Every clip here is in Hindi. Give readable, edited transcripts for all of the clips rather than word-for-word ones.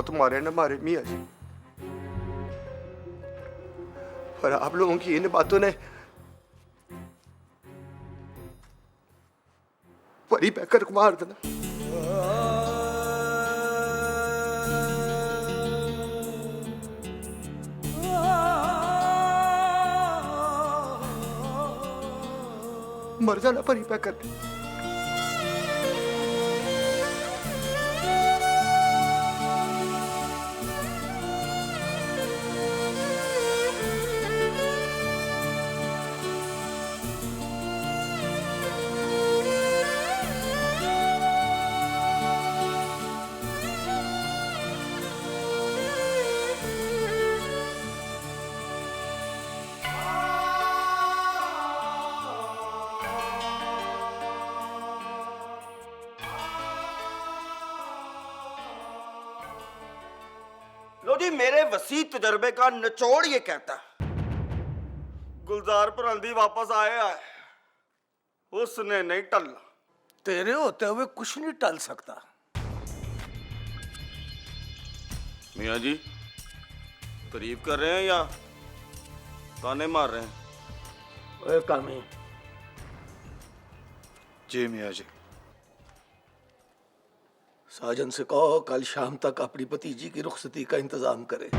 बहुत मारे न मारे मियाँ जी, पर आप लोगों की इन बातों ने परी पैकर को मार देना। मर जाना परी पैकर। लो जी, मेरे वसी तजर्बे का निचोड़ ये कहता है, गुलजार पर हल्दी वापस आया है, उसने नहीं टलना। तेरे होते हुए कुछ नहीं टल सकता। मियाँ जी तारीफ कर रहे हैं या ताने मार रहे हैं? ओए कामी, जी मियाँ जी। साजन से कहो कल शाम तक अपनी भतीजी की रुखसती का इंतजाम करे।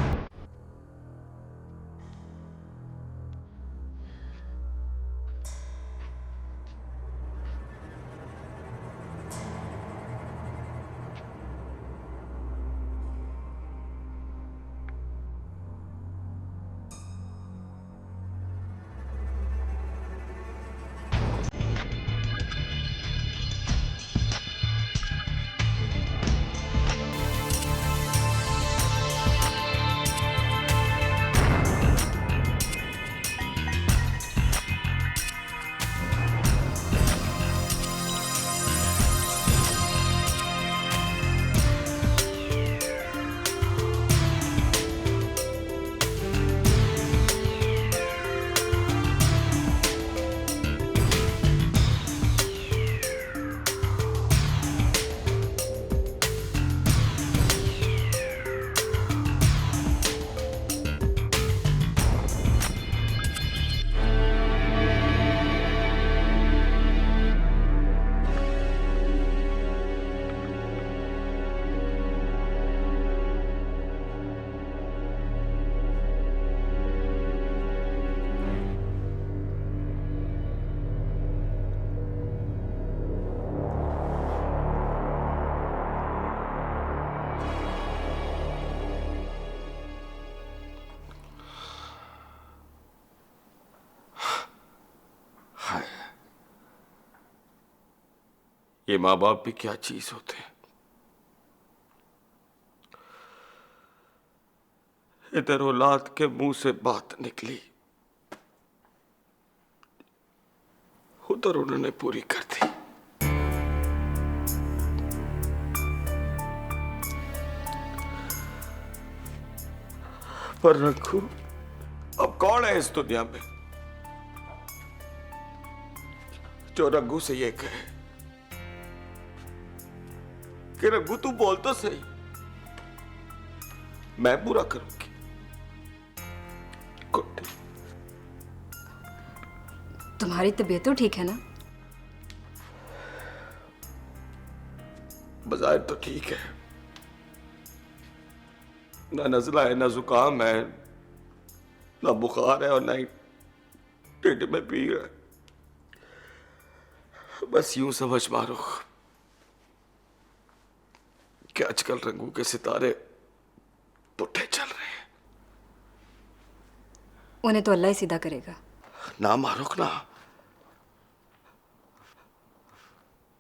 ये माँ बाप भी क्या चीज होते हैं। इधर औलाद के मुंह से बात निकली, उधर उन्होंने पूरी कर दी। पर रघु अब कौन है इस दुनिया में जो रघु से ये कहे कि रघु तू बोल तो सही, मैं पूरा करूंगी। गुड। तुम्हारी तबीयत तो ठीक है ना? बजाय तो ठीक है, ना नजला है, ना जुकाम है, ना बुखार है और ना ही ढिड में पीड़ है। बस यूं समझ मारो कि आजकल रंगों के सितारे पुट्ठे चल रहे हैं। उन्हें तो अल्लाह ही सीधा करेगा। ना मारो ना,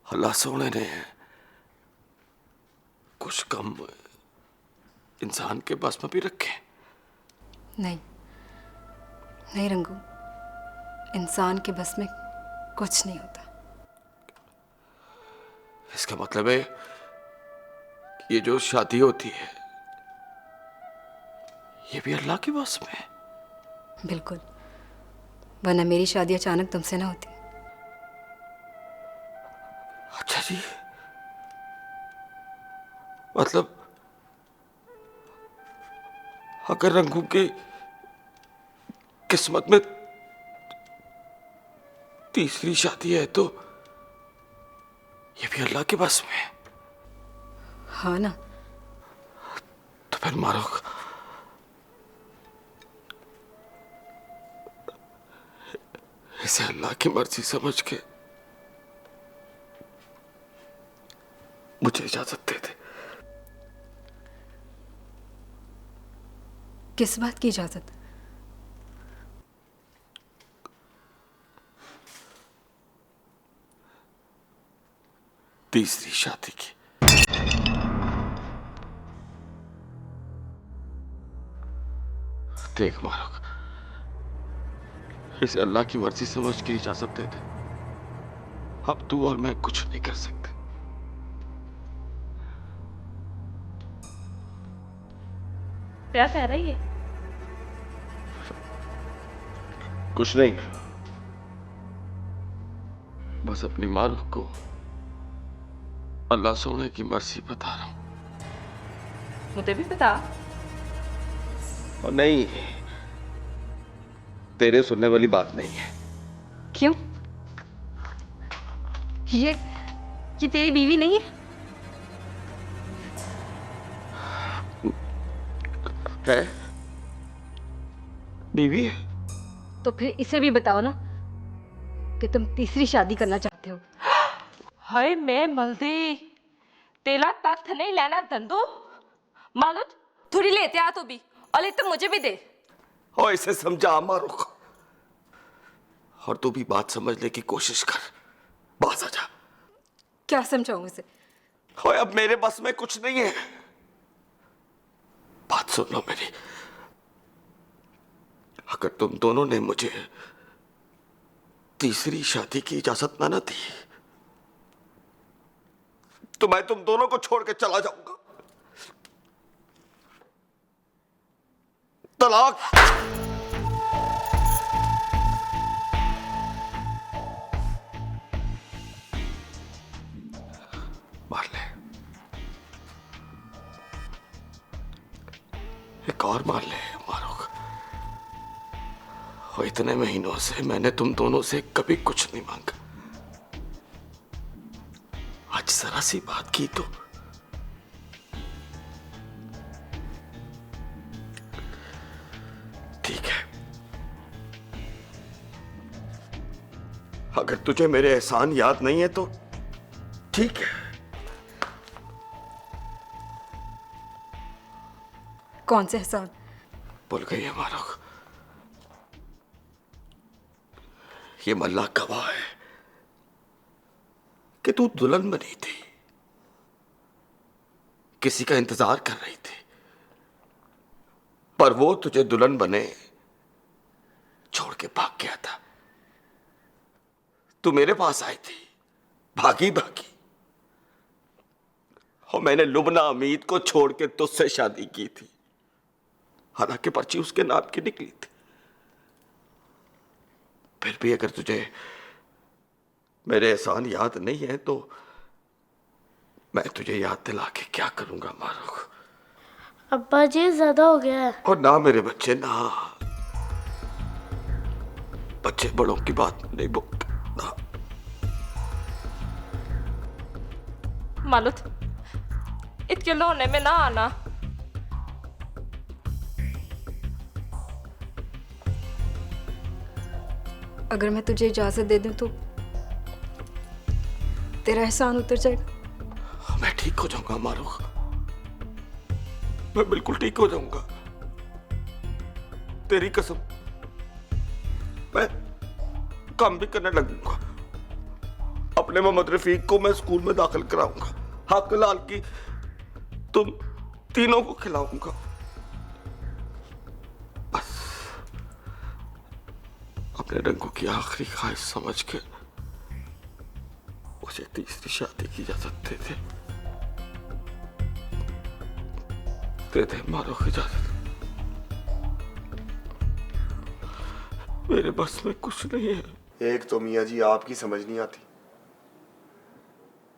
अल्लाह सोने ने कुछ कम इंसान के बस में भी रखे। नहीं नहीं रंगू, इंसान के बस में कुछ नहीं होता। इसका मतलब है कि ये जो शादी होती है ये भी अल्लाह के बस में है। बिल्कुल, वरना मेरी शादी अचानक तुमसे ना होती। अच्छा जी, मतलब अगर रंगू के किस्मत में तीसरी शादी है तो ये भी अल्लाह के बस में है। हाँ ना। तो फिर मारूख, इसे अल्लाह की मर्जी समझ के मुझे इजाजत दे दे। किस बात की इजाजत? तीसरी शादी की। देख मारूख, इसे अल्लाह की मर्जी समझ के इजाजत दे दे। अब तू और मैं कुछ नहीं कर सकते। क्या कह रही है? कुछ नहीं, बस अपनी मारूख को अल्लाह सोने की मर्जी बता रहा हूं। मुझे भी बता। और नहीं, तेरे सुनने वाली बात नहीं है। क्यों? ये तेरी बीवी नहीं है? है? बीवी है? तो फिर इसे भी बताओ ना कि तुम तीसरी शादी करना चाहते हो। हाय मैं मलदी, तेला तख्त नहीं लेना धंधो। मालूम थोड़ी लेते आ तो भी, और ले तो मुझे भी दे। और इसे समझा मारूख, और तू भी बात समझने की कोशिश कर। बात आ जा। क्या समझाऊं इसे? ओए अब मेरे बस में कुछ नहीं है। बात सुन लो मेरी। अगर तुम दोनों ने मुझे तीसरी शादी की इजाजत ना दी तो मैं तुम दोनों को छोड़ के चला जाऊंगा। तलाक। मार ले, एक और मार ले मारूख। और इतने महीनों से मैंने तुम दोनों से कभी कुछ नहीं मांगा। आज जरा सी बात की तो ठीक है। अगर तुझे मेरे एहसान याद नहीं है तो ठीक है। कौन से एहसान? भूल गई है मारूख। ये मल्ला गवाह है कि तू दुल्हन बनी थी, किसी का इंतजार कर रही थी, पर वो तुझे दुल्हन बने छोड़ के भाग गया था। तू मेरे पास आई थी, भागी भागी, और मैंने लुबना अमीद को छोड़ के तुझसे शादी की थी। हालांकि पर्ची उसके नाम की निकली थी। फिर भी अगर तुझे मेरे एहसान याद नहीं है तो मैं तुझे याद दिला के क्या करूंगा मारूख। अब्बा जी ज्यादा हो गया है। और ना मेरे बच्चे, ना बच्चे बड़ों की बात नहीं बोलते ना। मालूम इतने लोने में ना आना। अगर मैं तुझे इजाजत दे दूं तो तेरा एहसान उतर जाएगा। मैं ठीक हो जाऊंगा मारूख, मैं बिल्कुल ठीक हो जाऊंगा। तेरी कसम, मैं काम भी करने लगूंगा। अपने मोहम्मद रफीक को मैं स्कूल में दाखिल कराऊंगा। हक लाल की तुम तीनों को खिलाऊंगा। बस अपने रंगों की आखिरी ख्वाहिश समझ के मुझे तीसरी शादी की इजाजत दे दे मारूख इजाजत। मेरे बस में कुछ नहीं है। एक तो मियाँ जी आपकी समझ नहीं आती।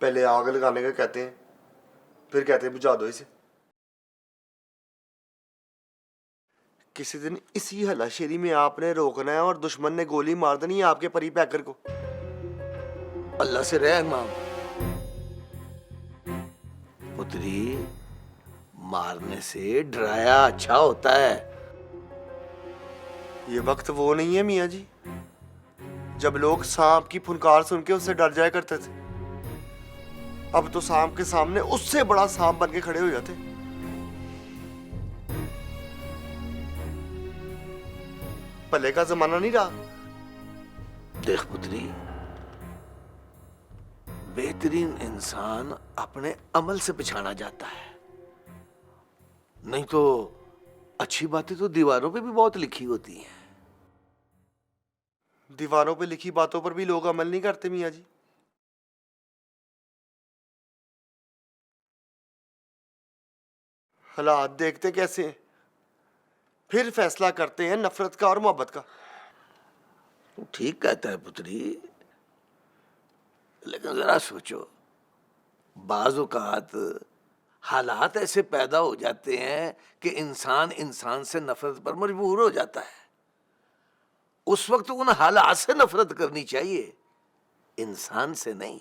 पहले आग लगाने का कहते हैं, फिर कहते हैं बुझा दो इसे। किसी दिन इसी हलाशेरी में आपने रोकना है और दुश्मन ने गोली मार देनी है आपके परी पैकर को। अल्लाह से रह इमाम। पुत्री, मारने से डराया अच्छा होता है। ये वक्त वो नहीं है मियाँ जी जब लोग सांप की फुनकार सुन के उससे डर जाया करते थे। अब तो सांप के सामने उससे बड़ा सांप बन के खड़े हो जाते। भले का जमाना नहीं रहा। देख पुत्री, बेहतरीन इंसान अपने अमल से पहचाना जाता है, नहीं तो अच्छी बातें तो दीवारों पे भी बहुत लिखी होती हैं। दीवारों पे लिखी बातों पर भी लोग अमल नहीं करते मियाँ जी। हालात देखते कैसे हैं, फिर फैसला करते हैं नफरत का और मोहब्बत का। तू ठीक कहता है पुत्री, लेकिन जरा सोचो, बाज़ औक़ात हालात ऐसे पैदा हो जाते हैं कि इंसान इंसान से नफरत पर मजबूर हो जाता है। उस वक्त उन हालात से नफरत करनी चाहिए, इंसान से नहीं।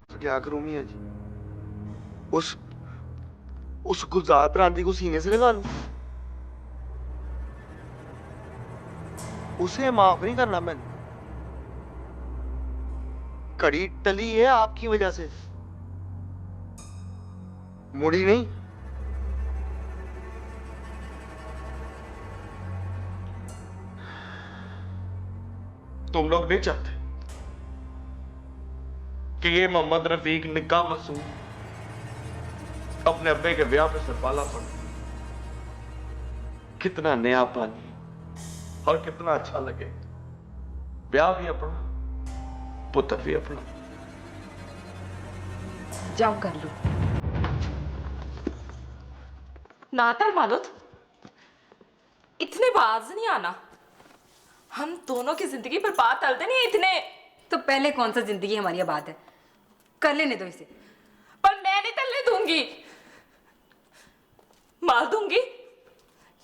तो क्या करूं मियाँ जी? उस गुलजार प्रांति को सीने से लगा लूं? उसे माफ नहीं करना मैंने। कड़ी टली है आपकी वजह से, मुड़ी नहीं। तुम लोग नहीं चाहते कि ये मोहम्मद रफीक निक्का मासूम अपने अब्बे के ब्याह पे सरपाला पड़े। कितना नया पानी और कितना अच्छा लगे। ब्याह भी अपना, पुत्र भी अपना। जाओ कर लो। नाता मालूत, इतने बाज नहीं आना। हम दोनों की जिंदगी पर बात अलते नहीं इतने। तो पहले कौन सा जिंदगी हमारी बात है, कर लेने दो इसे। पर मैं नहीं तलने दूंगी। माल दूंगी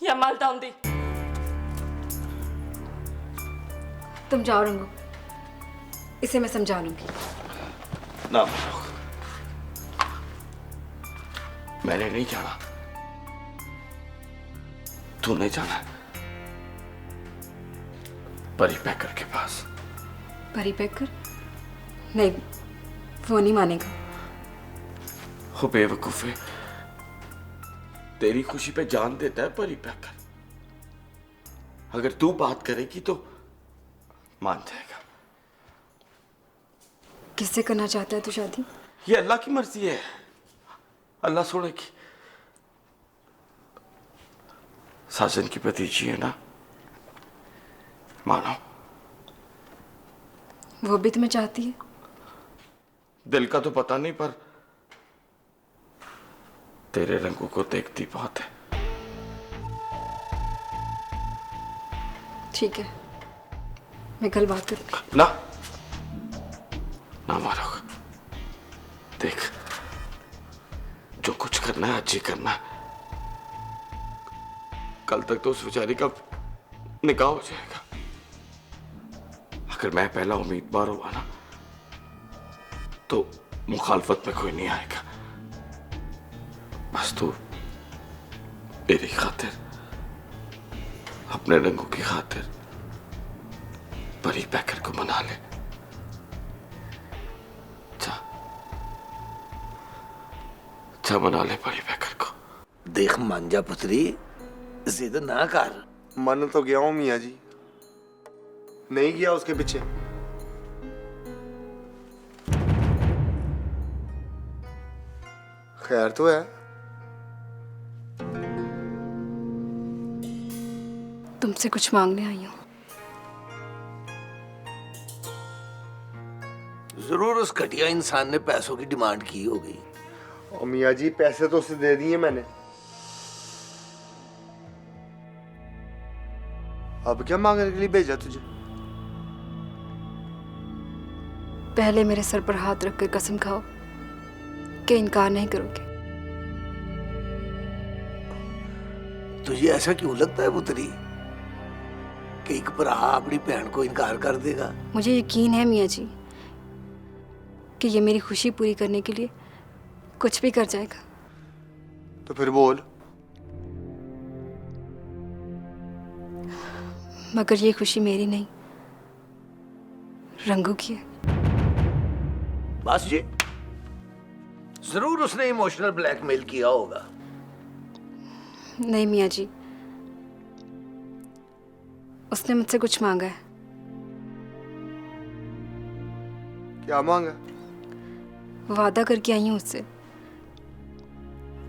या माल दाऊंगी। तुम जाओ रंगो, इसे मैं समझा लूंगी। ना मैंने नहीं जाना, तूने जाना परी पैकर के पास। परी पैकर? नहीं, वो नहीं मानेगा। हो बेवकूफे, तेरी खुशी पे जान देता है परी पैकर। अगर तू बात करेगी तो मान जाएगा। किससे करना चाहता है तू शादी? ये अल्लाह की मर्जी है, अल्लाह सुनेगी। साजन की भतीजी है ना, मानो। वो भी तुम्हें चाहती है? दिल का तो पता नहीं, पर तेरे रंगों को देखती बहुत है। ठीक है, मैं कल बात करूंगी। ना ना मारो, देख जो कुछ करना है आज ही करना है। कल तक तो उस बेचारी का निकाह हो जाएगा। अगर मैं पहला उम्मीदवार हुआ ना तो मुखालफत में कोई नहीं आएगा। बस तू मेरी खातिर, अपने रंगों की खातिर परी पैकर को मना ले। जा मना ले परी पैकर को। देख मांझा पुत्री, जिद ना कर। मन तो गया हूं मियाँ जी, नहीं गया उसके पीछे। खैर तो है। तुमसे कुछ मांगने आई हूँ। जरूर उस घटिया इंसान ने पैसों की डिमांड की होगी। और मियाँ जी पैसे तो उसे दे दिए मैंने, अब क्या मांगने के लिए भेजा तुझे? पहले मेरे सर पर हाथ रखकर कसम खाओ कि इनकार नहीं करोगे। तुझे ऐसा क्यों लगता है पुत्री कि एक भरा अपनी बहन को इनकार कर देगा? मुझे यकीन है मियाँ जी कि ये मेरी खुशी पूरी करने के लिए कुछ भी कर जाएगा। तो फिर बोल। मगर ये खुशी मेरी नहीं, रंगू की है। बस जी, जरूर उसने इमोशनल ब्लैकमेल किया होगा। नहीं मियाँ जी, उसने मुझसे कुछ मांगा है। क्या मांगा? वादा करके आई हूँ उससे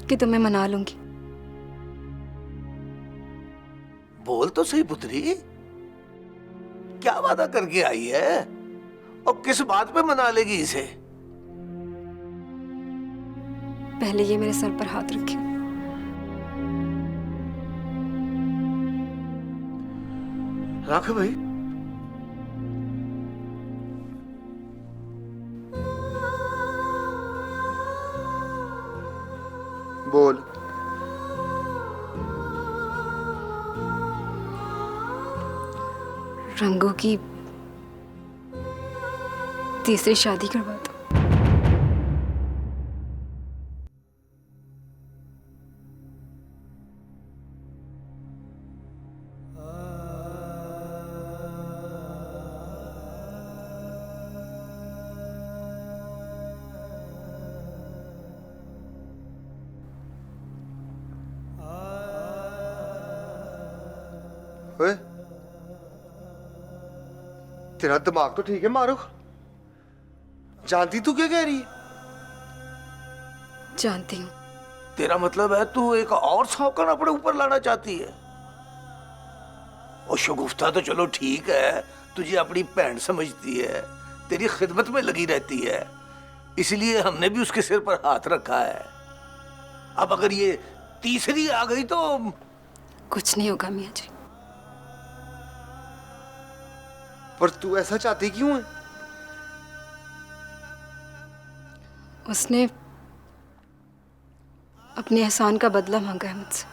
कि तुम्हें मना लूंगी। बोल तो सही पुत्री, क्या वादा करके आई है और किस बात पे मना लेगी इसे? पहले ये मेरे सर पर हाथ रखे। रख भाई। बोल। रंगू की तीसरी शादी करवा दो। ओए, तेरा दिमाग तो ठीक है मारूख? जानती तू क्या कह रही है? जानती हूँ। तेरा मतलब है तू एक और सौकन अपने ऊपर लाना चाहती है? और शगुफ्ता तो चलो ठीक है, तुझे अपनी बहन समझती है, तेरी खिदमत में लगी रहती है, इसलिए हमने भी उसके सिर पर हाथ रखा है। अब अगर ये तीसरी आ गई तो कुछ नहीं होगा मियाँ जी। पर तू ऐसा चाहती क्यों है? उसने अपने एहसान का बदला मांगा है मुझसे।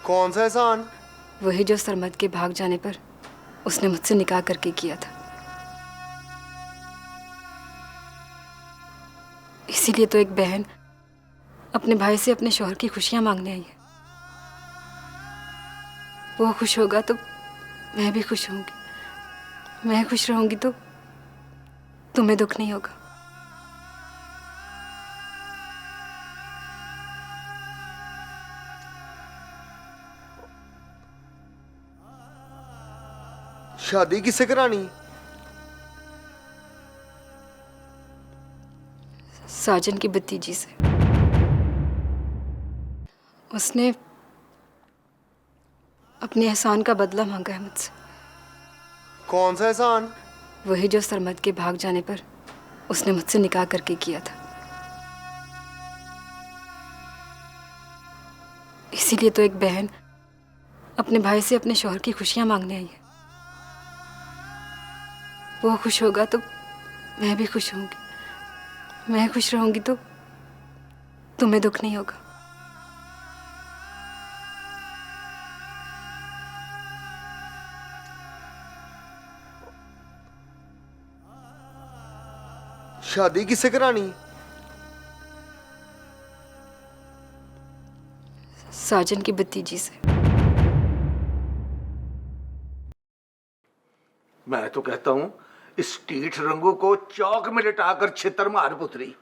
कौन सा एहसान? वही जो सरमद के भाग जाने पर उसने मुझसे निकाह करके किया था। इसीलिए तो एक बहन अपने भाई से अपने शौहर की खुशियां मांगने आई है। वो खुश होगा तो मैं भी खुश होंगी, मैं खुश रहूंगी तो तुम्हें दुख नहीं होगा। शादी किससे करानी है? साजन की भतीजी से। उसने अपने एहसान का बदला मांगा है मुझसे। कौन सा एहसान? वही जो सरमद के भाग जाने पर उसने मुझसे निकाह करके किया था। इसीलिए तो एक बहन अपने भाई से अपने शौहर की खुशियां मांगने आई है। वो खुश होगा तो मैं भी खुश होंगी, मैं खुश रहूंगी तो तुम्हें दुख नहीं होगा। शादी किससे करानी है? साजन की भतीजी से। मैं तो कहता हूं इस टीठ रंगों को चौक में लिटाकर छितर मार पुत्री।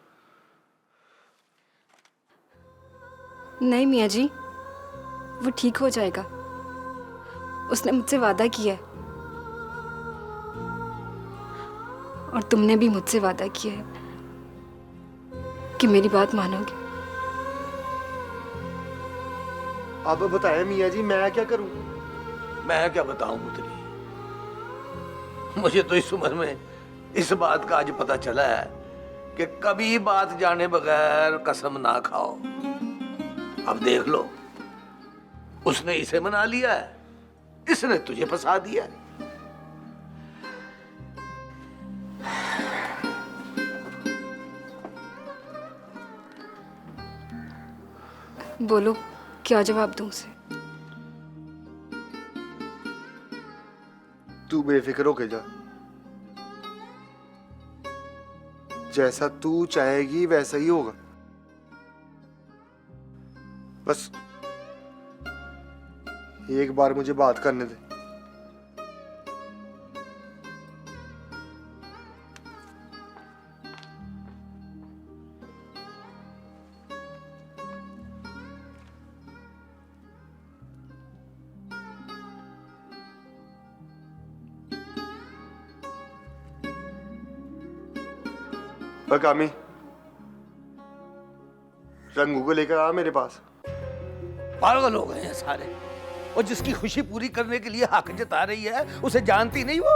नहीं मियाँ जी, वो ठीक हो जाएगा। उसने मुझसे वादा किया है और तुमने भी मुझसे वादा किया है कि मेरी बात मानोगे। अब बताएं मियाँ जी, मैं क्या करूं? मैं क्या बताऊं पुत्री, मुझे तो इस उम्र में इस बात का आज पता चला है कि कभी बात जाने बगैर कसम ना खाओ। अब देख लो, उसने इसे मना लिया है, इसने तुझे फंसा दिया है। बोलो क्या जवाब दूं उसे? तू बेफिक्र होके जा। जैसा तू चाहेगी वैसा ही होगा। बस एक बार मुझे बात करने दे। कामी, रंगू को लेकर आ मेरे पास। पागल हो गए हैं सारे। और जिसकी खुशी पूरी करने के लिए हक जता रही है उसे जानती नहीं वो,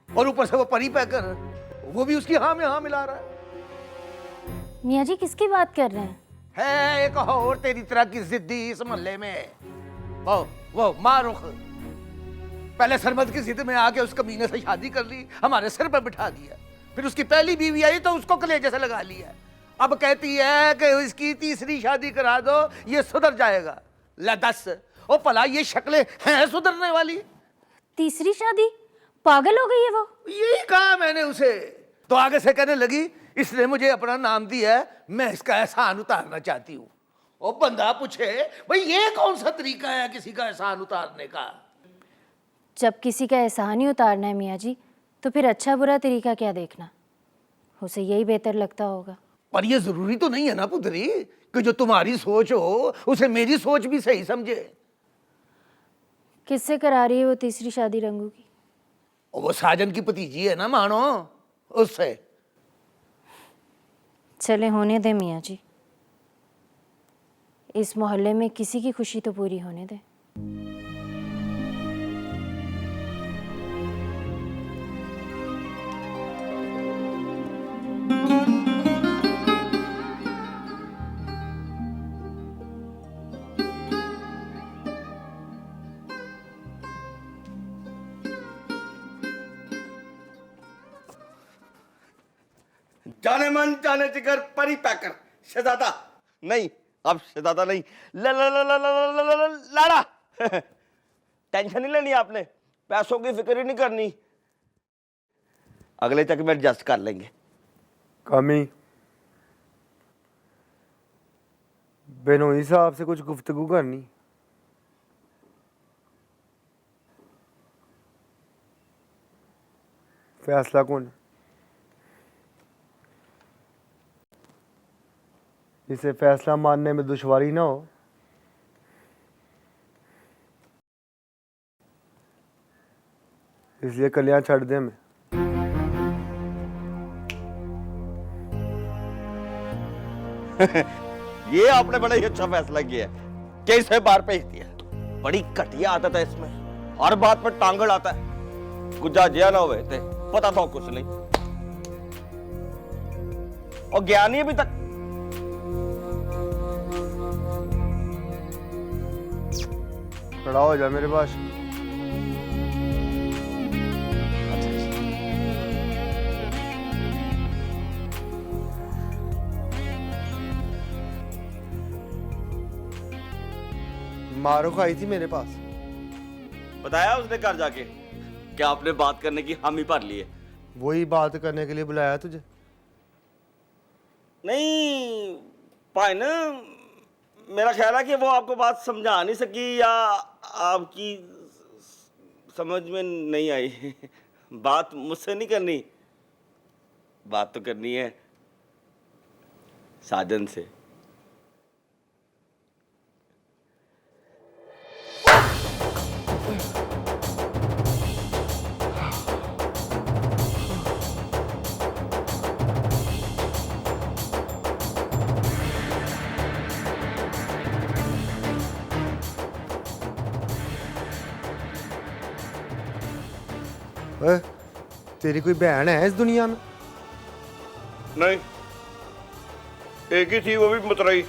और ऊपर से वो परी पैकर, वो भी उसकी हाँ में हाँ मिला रहा है। मियाँ जी किसकी बात कर रहे हैं? है एक और तेरी तरह की जिद्दी इस मोहल्ले में। वो मारुख पहले सरमद की जिद में आके उस कमीने से शादी कर ली, हमारे सिर पर बिठा दिया। फिर उसकी पहली बीवी आई तो उसको कलेजे से लगा लिया। अब कहती है कि इसकी तीसरी शादी करा दो, ये सुधर जाएगा। ला दस, ओ भला ये शक्लें हैं सुधरने वाली? तीसरी शादी? पागल हो गई है वो। यही कहा मैंने उसे, तो आगे से कहने लगी इसने मुझे अपना नाम दिया है, मैं इसका एहसान उतारना चाहती हूँ। ओ बंदा पूछे भाई ये कौन सा तरीका है किसी का एहसान उतारने का? जब किसी का एहसान ही उतारना है मियाँ जी, तो फिर अच्छा बुरा तरीका क्या देखना? उसे यही बेहतर लगता होगा। पर ये जरूरी तो नहीं है ना पुत्री कि जो तुम्हारी सोच हो उसे मेरी सोच भी सही समझे। किससे करा रही है वो तीसरी शादी रंगू की? और वो साजन की भतीजी है ना मानो, उससे। चले होने दे मियाँ जी, इस मोहल्ले में किसी की खुशी तो पूरी होने दे। जाने मन जाने जिगर परी पैकर शहजादा नहीं, अब शहजादा नहीं, लाड़ा। टेंशन नहीं लेनी आपने, पैसों की फिक्र ही नहीं करनी, अगले तक में एडजस्ट कर लेंगे। कामी, बेनोई साहब से कुछ गुफ्तगू करनी। फैसला कौन? इसे फैसला मानने में दुश्वारी ना हो, इसलिए कलियां छड़ दे मैं। ये आपने बड़ा ही अच्छा फैसला किया कि इसे बाहर भेज दिया। बड़ी घटिया आदत है इसमें, हर बात पर टांगड़ आता है। गुजा जिया ना हुए थे, पता तो कुछ नहीं, और ज्ञानी अभी तक। खड़ा हो जा मेरे पास। मारूख आई थी मेरे पास। बताया उसने घर जाके कि आपने बात करने की हामी भर ली है? वही बात करने के लिए बुलाया तुझे? नहीं भाई ना, मेरा ख्याल है कि वो आपको बात समझा नहीं सकी या आपकी समझ में नहीं आई। बात मुझसे नहीं करनी, बात तो करनी है साजन से। तेरी कोई बहन है इस दुनिया में? नहीं, एक ही थी, वो भी मुतरई।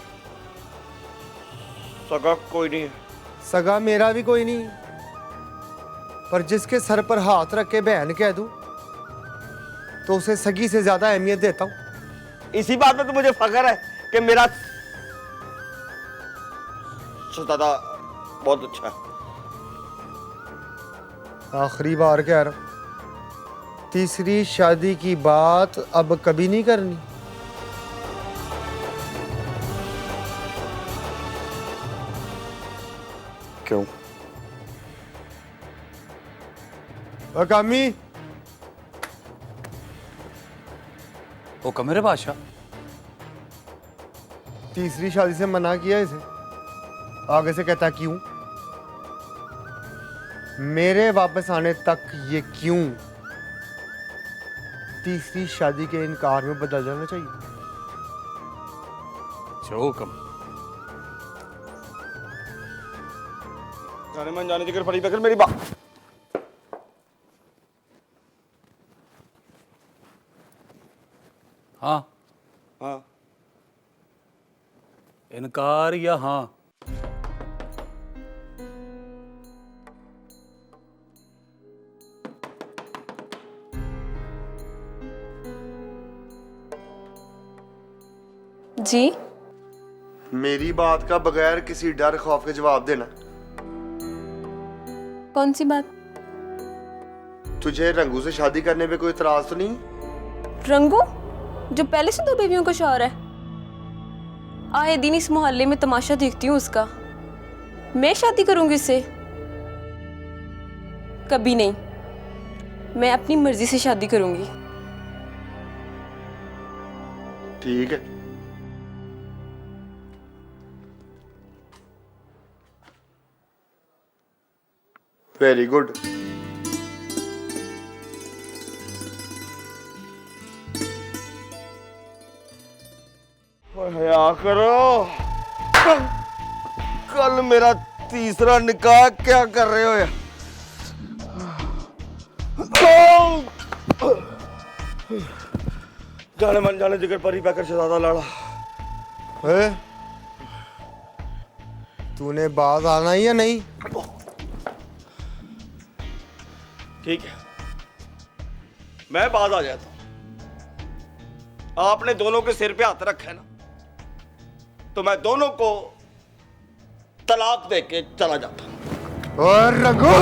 सगा कोई नहीं है। सगा मेरा भी कोई नहीं, पर जिसके सर पर हाथ रख के बहन कह दूं तो उसे सगी से ज्यादा अहमियत देता हूं। इसी बात में तो मुझे फख्र है कि मेरा शहजादा बहुत अच्छा है। आखिरी बार कह रहा हूं, तीसरी शादी की बात अब कभी नहीं करनी। क्यों? कामी, हुक्म मेरे बादशाह। तीसरी शादी से मना किया इसे, आगे से कहता क्यों? मेरे वापस आने तक ये क्यों तीसरी शादी के इनकार में बदल जाना चाहिए। जो हुक्म। जाने मन जाने जिगर परी पैकर मेरी बात। हाँ हाँ इनकार या हाँ? जी मेरी बात का बगैर किसी डर खौफ के जवाब देना। कौन सी बात? तुझे रंगू से शादी करने पे कोई इतराज तो नहीं? रंगू जो पहले से 2 बेबियों का शौहर है। आए दिन इस मोहल्ले में तमाशा देखती हूँ उसका। मैं शादी करूंगी उससे? कभी नहीं। मैं अपनी मर्जी से शादी करूंगी। ठीक है। Very good. हया करो। कल मेरा तीसरा निकाह क्या कर रहे हो यार? जाने मन जाने जिगर परी पैकर शहजादा लाड़ा। ए? तूने बाज आना ही या नहीं? ठीक है, मैं बाज आ जाता हूं। आपने दोनों के सिर पे हाथ रखा है ना, तो मैं दोनों को तलाक दे के चला जाता हूं। और रंगू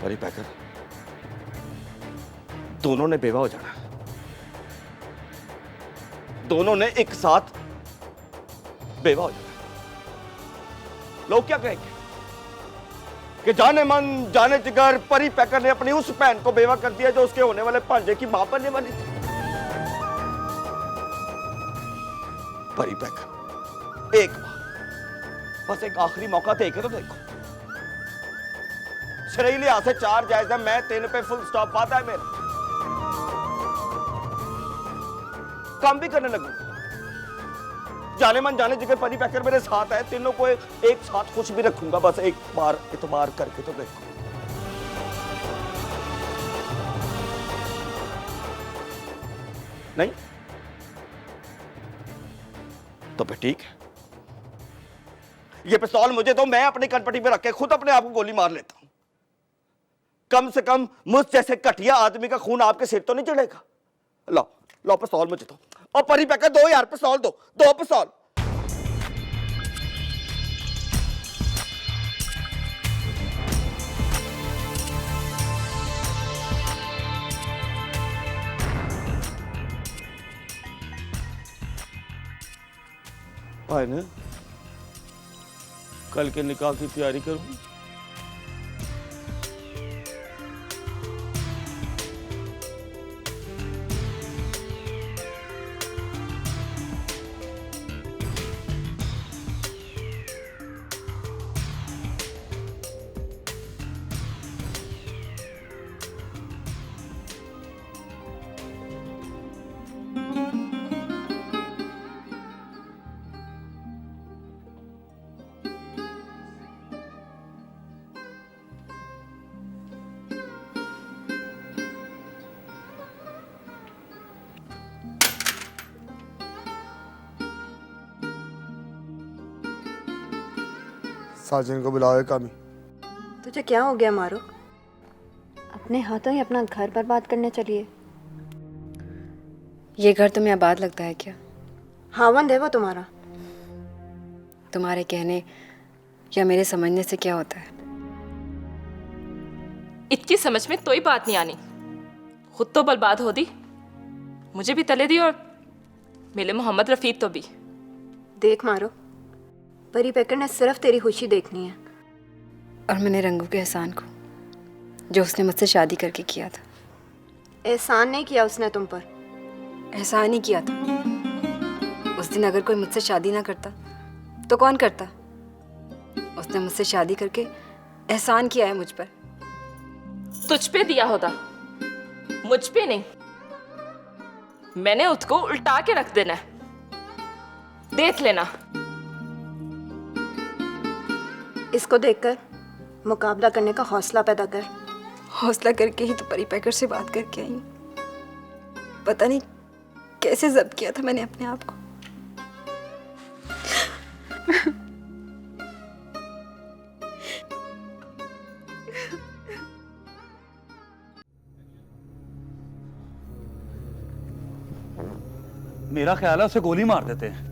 परी पैकर, दोनों ने बेवा हो जाना। दोनों ने एक साथ बेवा हो जाना। लोग क्या कहेंगे कि जाने मन जाने जिगर परी पैकर ने अपनी उस बहन को बेवा कर दिया जो उसके होने वाले भांजे की मां बनने वाली थी। परी पैकर, एक बार बस एक आखिरी मौका देके तो देखो। शरीर लिहाज से 4 जायज है, मैं 3 पे फुल स्टॉप पाता है मेरा। काम भी करने लगूंगा। जाने मन जाने जिगर परी पैकर मेरे साथ है, तीनों को एक साथ खुश भी रखूंगा। बस एक बार इतबार करके तो देखो। नहीं तो फिर ठीक है, ये पिस्तौल मुझे दो, मैं अपनी कनपटी पे रख के खुद अपने आप को गोली मार लेता हूं। कम से कम मुझ जैसे घटिया आदमी का खून आपके सिर तो नहीं चढ़ेगा। लो लो पिस्तौल मुझे दो। और परी पैकर दो यार, पिस्तौल दो, 2 पिस्तौल। भाई ने कल के निकाह की तैयारी करूं। साजन को बुलाओ कामी। तुझे क्या हो गया मारो? अपने हाथों ही अपना घर बर्बाद करने चलिए। ये घर तुम्हें आबाद लगता है क्या? हावंद है वो तुम्हारा। तुम्हारे कहने या मेरे समझने से क्या होता है? इतनी समझ में तो ही बात नहीं आनी। खुद तो बर्बाद हो दी, मुझे भी तले दी और मेरे मोहम्मद रफीक तो भी। देख मारो, परी पैकर ने सिर्फ तेरी खुशी देखनी है, और मैंने रंगू के एहसान को जो उसने मुझसे शादी करके किया था। एहसान नहीं किया उसने तुम पर, एहसान ही किया था। उस दिन अगर कोई मुझसे शादी ना करता तो कौन करता? उसने मुझसे शादी करके एहसान किया है मुझ पर। तुझ पे दिया होता, मुझ पे नहीं। मैंने उसको उल्टा के रख देना है, देख लेना। इसको देखकर मुकाबला करने का हौसला पैदा कर। हौसला करके ही तो परी पैकर से बात करके आई हूँ। पता नहीं कैसे जब्त किया था मैंने अपने आप को। मेरा ख्याल है उसे गोली मार देते हैं।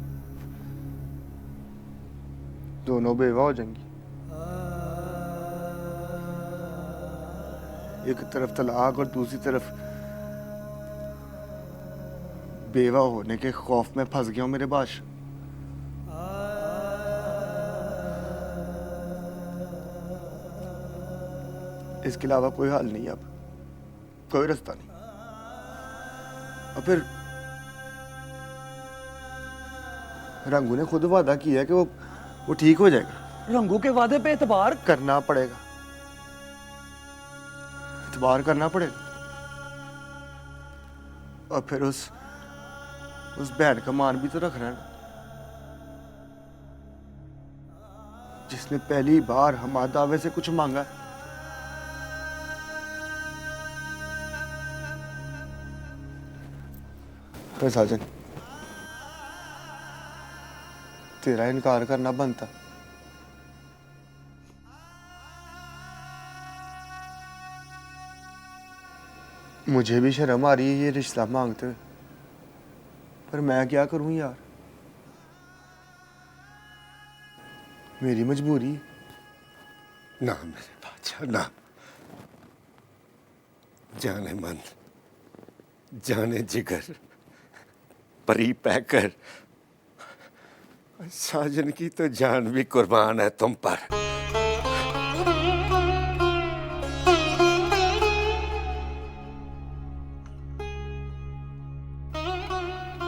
दोनों बेवा हो जाएंगी। एक तरफ तलाक और दूसरी तरफ बेवा होने के खौफ में फंस गया हूं मेरे बादशाह। इसके अलावा कोई हल नहीं, अब कोई रास्ता नहीं। और फिर रंगू ने खुद वादा किया है कि वो ठीक हो जाएगा। रंगू के वादे पे एतबार करना पड़ेगा, एतबार करना पड़ेगा। और फिर उस बहन का मान भी तो रखना है ना, जिसने पहली बार हमारे दावे से कुछ मांगा है। तो साजन, तेरा इनकार करना बनता। मुझे भी शर्म आ रही है ये रिश्ता मांगते हुए, पर मैं क्या करूं यार, मेरी मजबूरी है। ना मेरे बादशाह ना, जाने मन जाने जिगर परी पैकर, साजन की तो जान भी कुर्बान है तुम पर।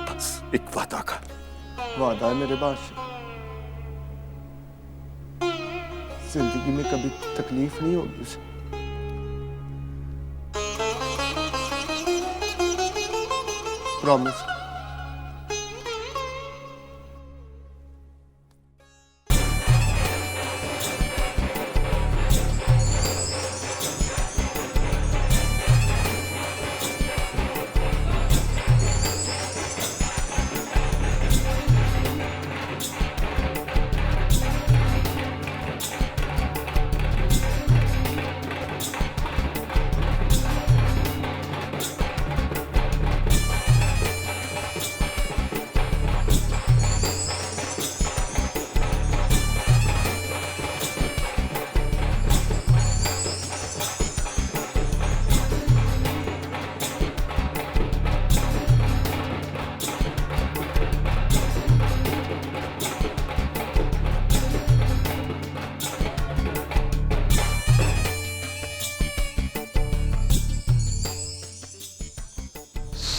बस एक वादा का वादा है मेरे बादशाह, जिंदगी में कभी तकलीफ नहीं होगी उसे। प्रॉमिस।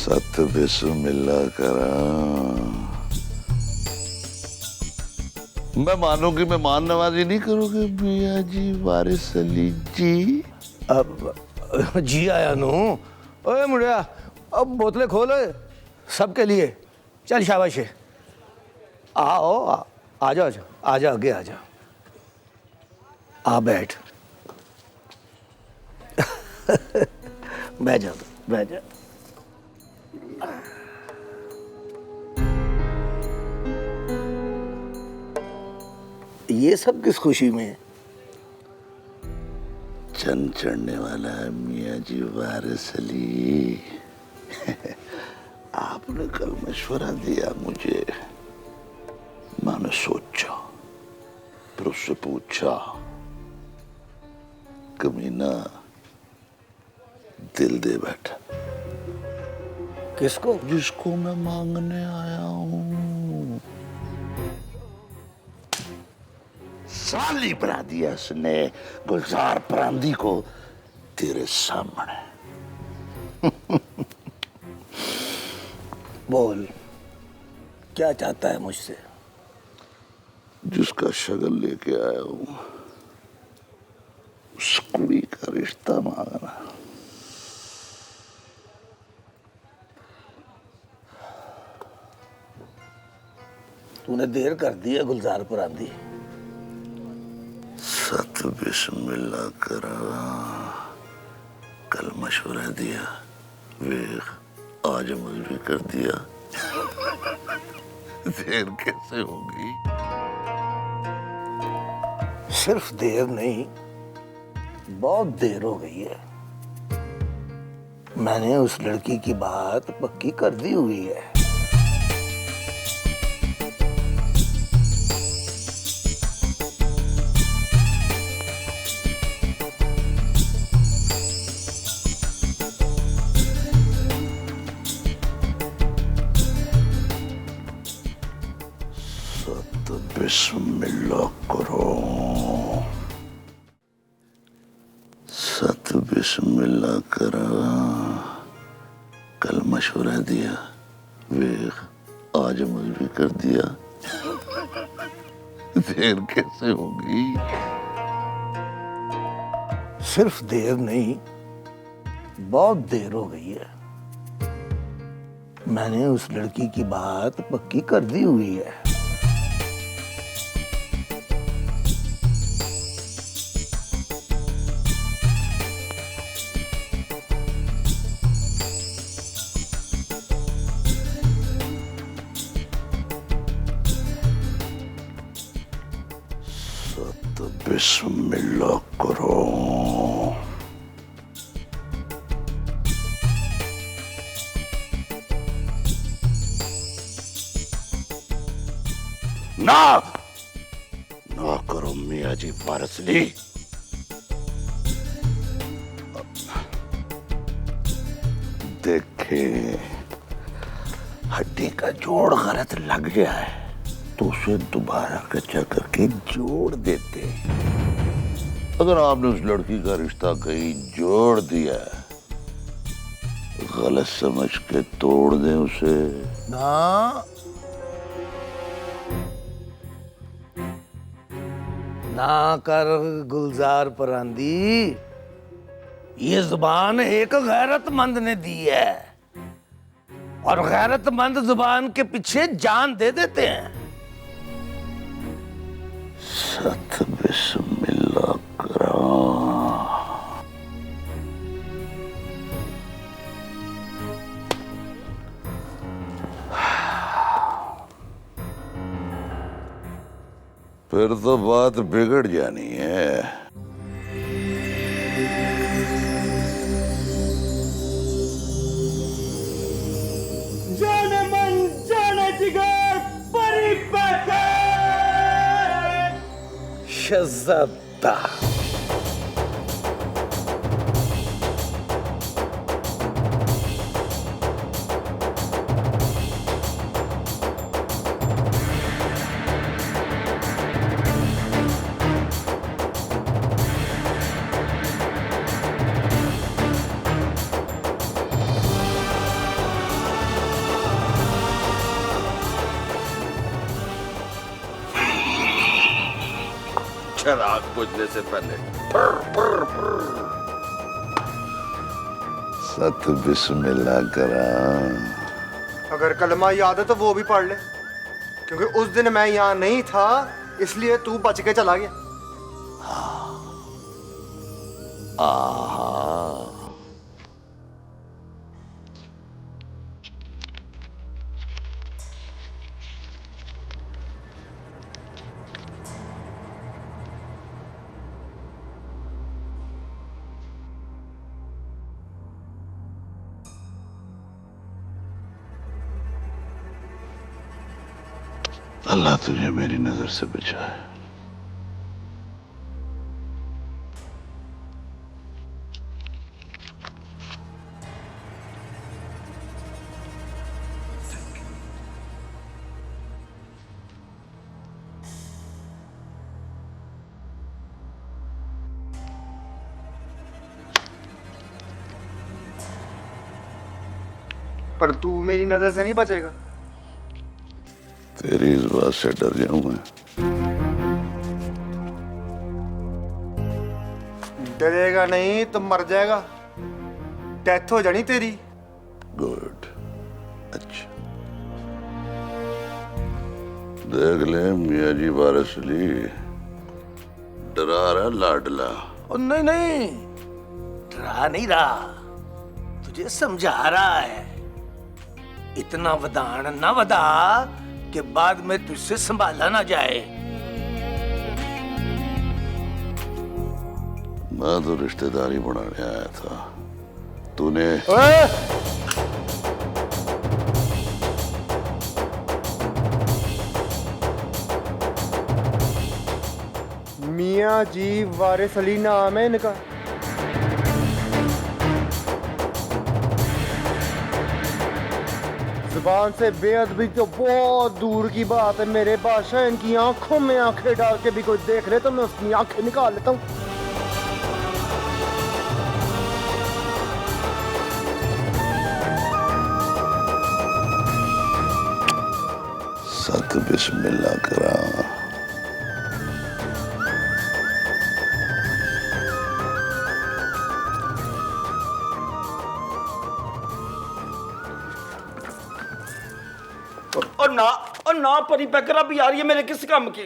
सत बिस्मिल्लाह करा। मैं मानूंगी, मैं मान नवाजी नहीं करोगे मियाँ जी वारिस अली जी? अब जी आया नो। ओए मुड़िया, अब बोतलें खोलो सबके लिए। चल शाबाश है, आओ आ जाओ, आ जाओ आगे आ जाओ, आ बैठ। बैठ जा, बैठ जा। ये सब किस खुशी में? चंद चढ़ने वाला है मियाँ जी वारिस अली। आपने कल मशवरा दिया मुझे, मैंने सोचा, फिर उससे पूछा, कमीना दिल दे बैठा। किसको? जिसको मैं मांगने आया हूं। साली बना दिया उसने गुलजार परांदी को तेरे सामने। बोल, क्या चाहता है मुझसे? जिसका शगल लेके आया हूं, उस कुड़ी का रिश्ता मांगना। तूने देर कर दी है गुलजार परांदी। सत बिस्मिल्लाह करा, कल मशवरा दिया, वेख आज अमल भी कर दिया। देर कैसे होगी? सिर्फ देर नहीं, बहुत देर हो गई है। मैंने उस लड़की की बात पक्की कर दी हुई है। सत बिस्मिल्लाह करो, सत बिस्मिल्लाह करा, कल मशवरा दिया, वेख आज अमल भी कर दिया। देर कैसे होगी? सिर्फ देर नहीं, बहुत देर हो गई है। मैंने उस लड़की की बात पक्की कर दी हुई है। सत बिस्मिल्लाह करो। ना ना करो मियाँ जी वारसली। देखे हड्डी का जोड़ गलत लग गया है तो उसे दोबारा कच्चा करके जोड़ देते। अगर आपने उस लड़की का रिश्ता कहीं जोड़ दिया, गलत समझ के तोड़ दें उसे। ना ना कर गुलजार परांदी, ये जुबान एक गैरतमंद ने दी है और गैरतमंद जुबान के पीछे जान दे देते हैं। सत बिस्मिल्लाह करा। फिर तो बात बिगड़ जानी है। जाने मन जाने जिगर परी पैके शहजादा चराग बुझने से पहले सत बिस्मिल्लाह करा। अगर कलमा याद है तो वो भी पढ़ ले, क्योंकि उस दिन मैं यहाँ नहीं था इसलिए तू बच के चला गया। आहा, अल्लाह तुझे मेरी नजर से बचाए। पर तू मेरी नजर से नहीं बचेगा। तेरी इस बात से डर जाऊं मैं। डरेगा नहीं तो मर जाएगा, डेथ हो जानी तेरी। गुड, अच्छा देख ले मियाँ जी वारिसली डरा रहा लाडला। और नहीं नहीं, डरा नहीं रहा, तुझे समझा रहा है। इतना वदान ना वदा कि बाद में तुझसे संभाला ना जाए। मैं तो रिश्तेदारी बढ़ाने आया था, तूने मियाँ जी वारिस अली नाम है इनका। जुबान से बेअदबी तो बहुत दूर की बात है मेरे बादशाह। इनकी आंखों में आंखें डाल के भी कोई देख ले तो मैं उसकी आंखें निकाल लेता हूँ। सत बिस्मिल्लाह करा। और ना परी पैकर अब यार ये मेरे किस काम की।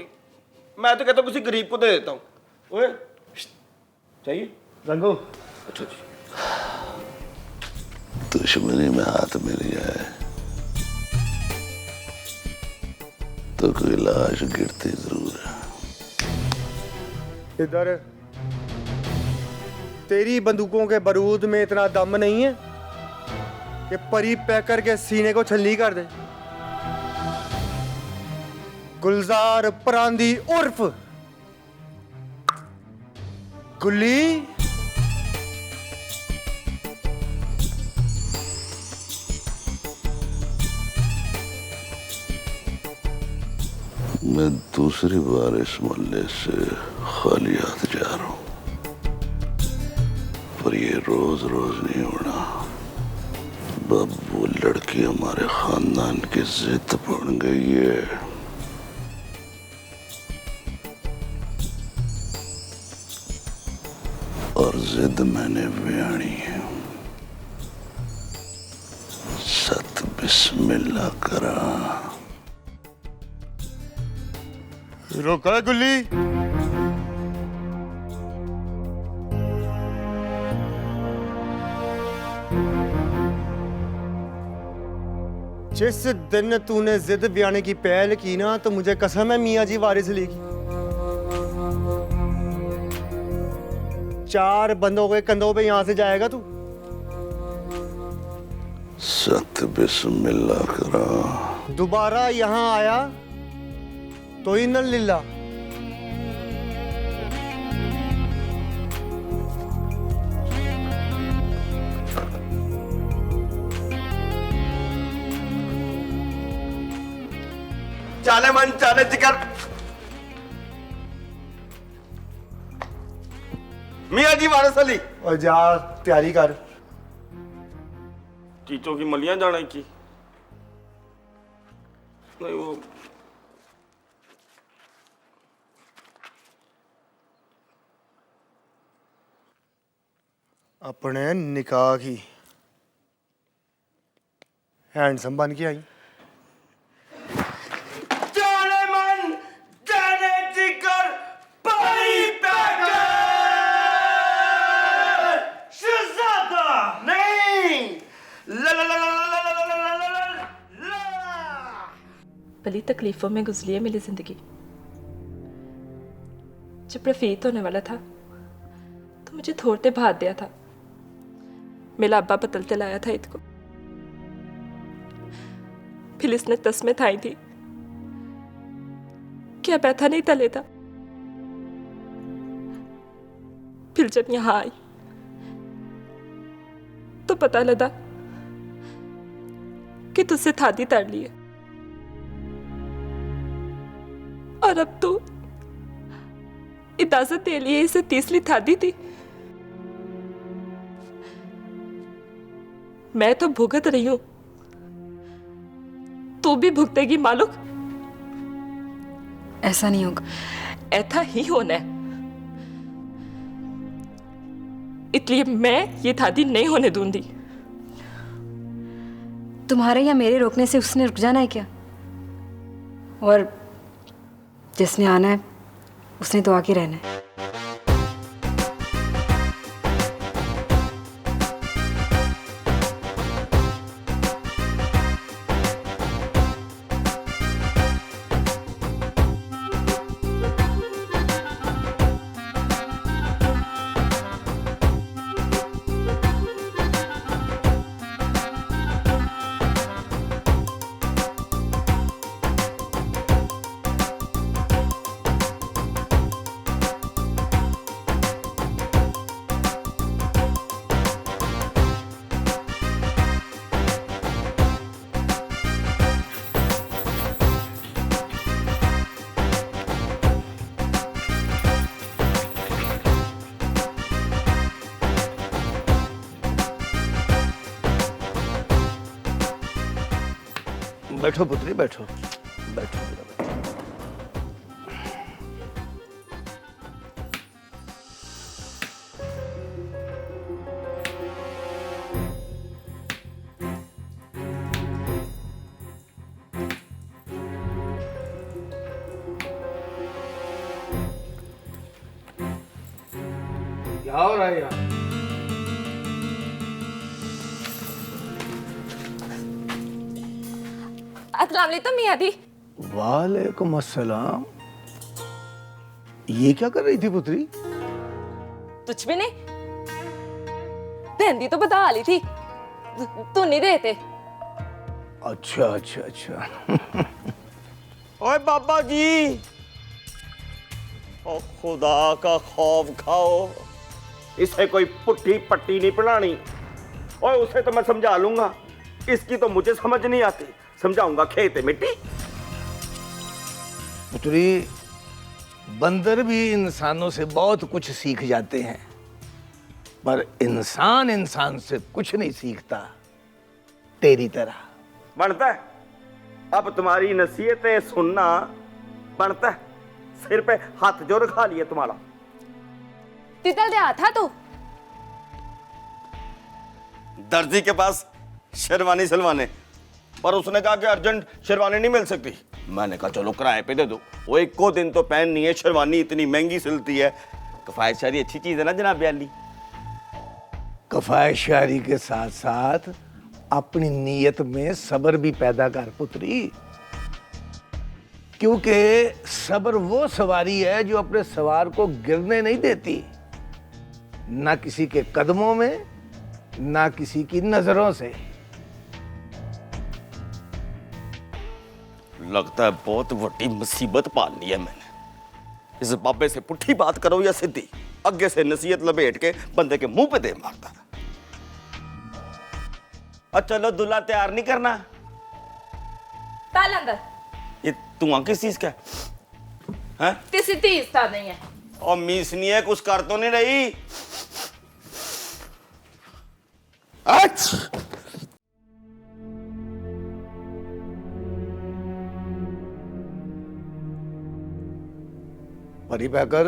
मैं तो कहता हूँ किसी गरीब को दे देता हूँ। ओए चाहिए रंगो। अच्छा जी। दुश्मनी में हाथ मिल जाए तो कोई लाश गिरती जरूर है। इधर तेरी बंदूकों के बारूद में इतना दम नहीं है कि परी पैकर के सीने को छलनी कर दे। गुलजार परांदी उर्फ गुल्ली मैं दूसरी बार इस मोहल्ले से खाली हाथ जा रहा हूं, पर ये रोज रोज नहीं होना। अब वो लड़की हमारे खानदान की जिद बन गई है। और जिद मैंने व्याणी है। सत बिस्मिल्लाह करा। रोका गुल्ली। जिस दिन तूने जिद ब्याने की पहल की ना तो मुझे कसम है मियाँ जी वारिस अली की, 4 बंदों के कंधों पे यहां से जाएगा तू। सत बिस्मिल्लाह करा। दोबारा यहां आया तो इन्ना लिल्ला। चाले मन चाले जिगर। मियाँ जी वारिस अली। और जा तैयारी कर। चीचों की मलियां जाने की नहीं वो अपने निकाह की हैंडसम बन के आई। जाने मन जाने जिगर परी पैकर शहजादा नहीं ला ला ला ला ला ला ला ला ला ला ला। बड़ी तकलीफों में गुजरी है मेरी जिंदगी। जब रफीक होने वाला था तो मुझे थोड़ते भाग दिया था। मेरा अब्बा बदलते लाया था ईद को। फिर इसने तस्में थाई थी क्या पता नहीं था लेता। फिर जब यहाँ आई तो पता लगा कि तुझसे थादी तर ली है, और अब तो इजाजत दे लिए इसे तीसरी थादी थी। मैं तो भुगत रही हूं, तू भी भुगतेगी मालूक। ऐसा नहीं होगा। ऐसा ही होना है, इसलिए मैं ये थादी नहीं होने दूंगी। तुम्हारे या मेरे रोकने से उसने रुक जाना है क्या? और जिसने आना है उसने तो आके रहना है। बैठो पुत्री, बैठो बैठो बेटा, बैठो। क्या हो रहा है यार? अस्सलाम वालेकुम मियां दी। वालेकुम अस्सलाम। ये क्या कर रही थी पुत्री? तुझ भी नहीं, बहन तो बता ली थी, तू नहीं देते। अच्छा अच्छा अच्छा। ओए बाबा जी, ओ खुदा का खौफ खाओ, इसे कोई पुट्ठी पट्टी नहीं पढ़ानी। ओए उसे तो मैं समझा लूंगा, इसकी तो मुझे समझ नहीं आती, समझाऊंगा खेत मिट्टी। पुत्री, बंदर भी इंसानों से बहुत कुछ सीख जाते हैं, पर इंसान इंसान से कुछ नहीं सीखता तेरी तरह। बनता है अब तुम्हारी नसीहतें सुनना, बनता है। सिर पे हाथ जो रखा लिया तुम्हारा। तितल दे था तू दर्जी के पास शेरवानी सिलवाने, पर उसने कहा कि अर्जेंट शेरवानी नहीं मिल सकती। मैंने कहा चलो किराए पे दे दो। वो एक को दिन तो पहननी है, शेरवानी इतनी महंगी सिलती है। कफायत शायरी अच्छी चीज है ना जनाब ब्याली। कफायत शायरी के साथ साथ अपनी नीयत में सब्र भी पैदा कर पुत्री, क्योंकि सब्र वो सवारी है जो अपने सवार को गिरने नहीं देती, ना किसी के कदमों में ना किसी की नजरों से। लगता है बहुत बड़ी मुसीबत पाल ली है मैंने। इस बाबे से पुट्ठी बात करो या सीधी, आगे से नसीहत लपेट के बंदे के मुंह पे दे मारता। और चलो दूल्हा तैयार नहीं करना। ताल अंदर। ये धुआं किस चीज का है? किसी चीज का नहीं है। और मीस नहीं है, कुछ कर तो नहीं रही? परी पैकर।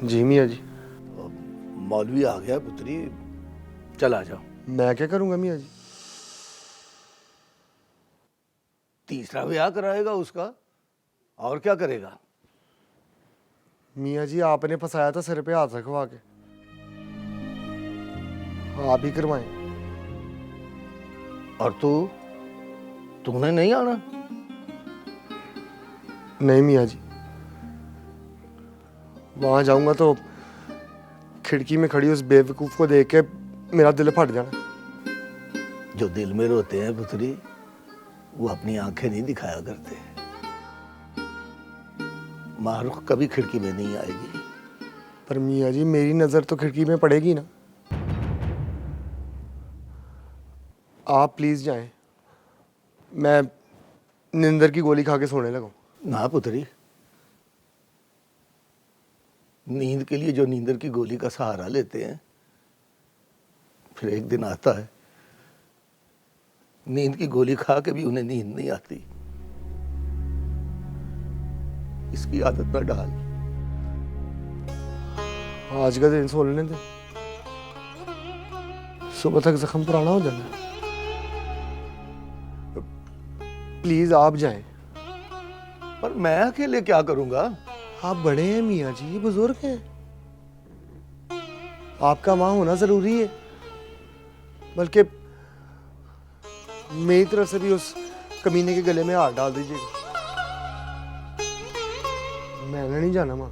जी मियाँ जी। मौलवी आ गया पुत्री, चल आ जाओ। मैं क्या करूंगा मियाँ जी? तीसरा ब्याह कराएगा उसका, और क्या करेगा? मियाँ जी आपने फंसाया था सिर पे हाथ रखवा के, आप ही करवाएं। और तूने नहीं आना? नहीं मियाँ जी, वहां जाऊंगा तो खिड़की में खड़ी उस बेवकूफ को देख के मेरा दिल फट जाना। जो दिल में रोते हैं पुत्री वो अपनी आंखें नहीं दिखाया करते। मारुख कभी खिड़की में नहीं आएगी। पर मियाँ जी मेरी नज़र तो खिड़की में पड़ेगी ना। आप प्लीज़ जाएं, मैं नींदर की गोली खा के सोने लगा। ना पुत्री, नींद के लिए जो नींदर की गोली का सहारा लेते हैं, फिर एक दिन आता है नींद की गोली खा के भी उन्हें नींद नहीं आती। इसकी आदत न डाल। आज का दिन सो लेने दे, सुबह तक जख्म पुराना हो जाना है। प्लीज आप जाएं। पर मैं अकेले क्या करूंगा? आप बड़े हैं मियाँ जी, बुजुर्ग हैं, आपका वहां होना जरूरी है। बल्कि मेरी तरफ से भी उस कमीने के गले में हाथ डाल दीजिएगा। मैंने नहीं जाना मां।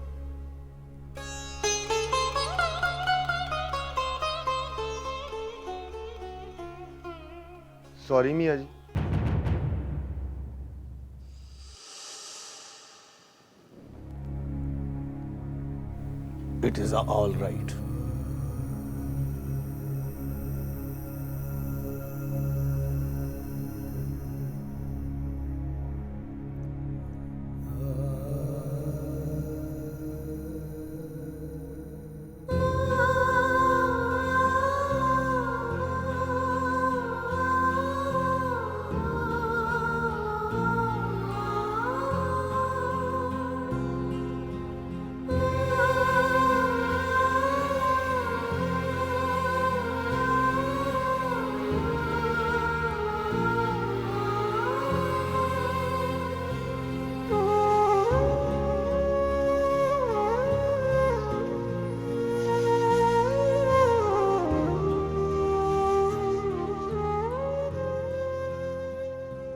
सॉरी मियाँ जी। It is all right.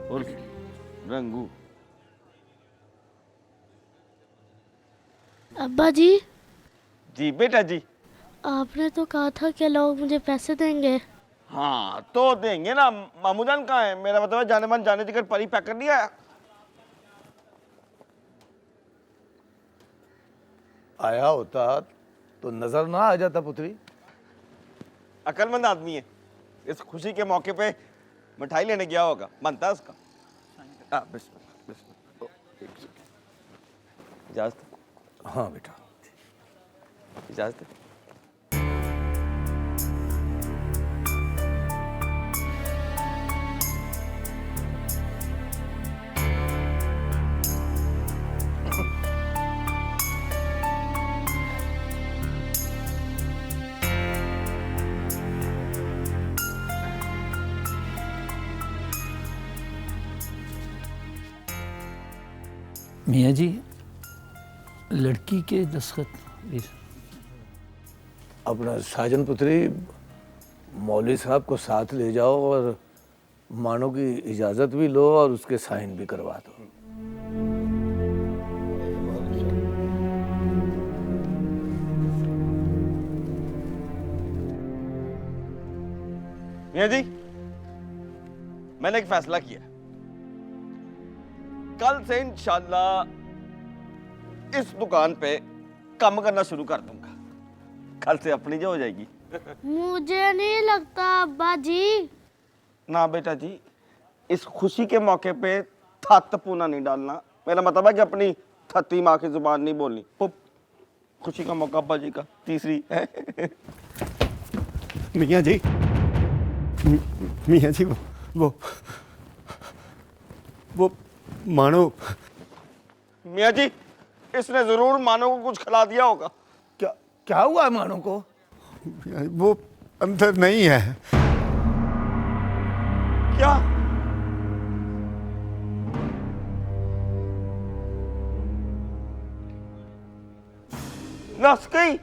और रंगू, अब्बा जी, जी बेटा जी। आपने तो कहा था कि लोग मुझे पैसे देंगे। हाँ तो देंगे ना। मामूजान कहाँ है? मेरा मतलब है जाने मन जाने टिकट परी पैक कर दिया। आया होता तो नजर ना आ जाता पुत्री। अक्लमंद आदमी है, इस खुशी के मौके पे मिठाई लेने गया होगा, बनता है उसका। बिस्मिल्लाह बिस्मिल्लाह। एक सेकंड, इजाजत। हाँ बेटा, इजाजत। मियाँ जी, लड़की के दस्तखत प्लीज। अपना साजन पुत्री, मौलवी साहब को साथ ले जाओ और मानो की इजाजत भी लो और उसके साइन भी करवा दो। मियाँ जी, मैंने एक फैसला किया, कल से इंशाल्लाह इस दुकान पे काम करना शुरू कर दूंगा। कल से अपनी जो हो जाएगी। मुझे नहीं लगता अब्बा जी। ना बेटा जी, इस खुशी के मौके पे थत पूना नहीं डालना। मेरा मतलब है कि अपनी थती माँ की जुबान नहीं बोलनी। पुप, खुशी का मौका अब्बा जी का। तीसरी मियाँ जी, मियाँ जी, वो मानो। मियाँ जी, इसने जरूर मानो को कुछ खिला दिया होगा। क्या क्या हुआ है मानो को? वो अंदर नहीं है। क्या? नस गई?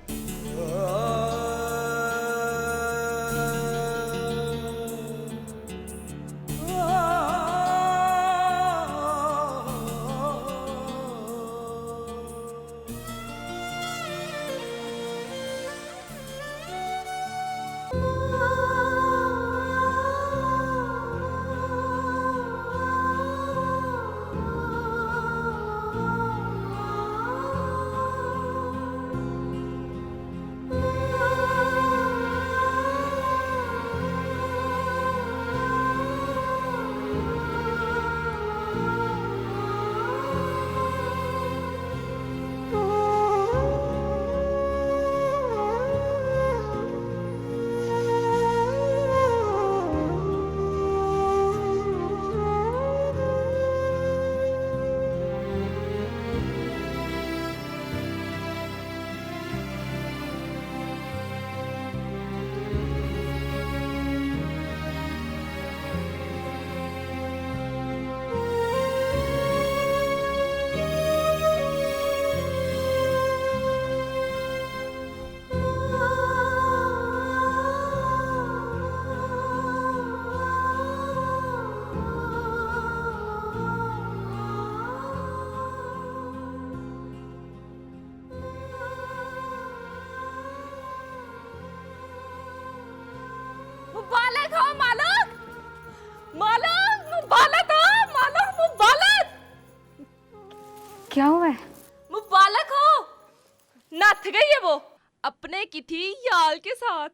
मैंने की थी याल के साथ।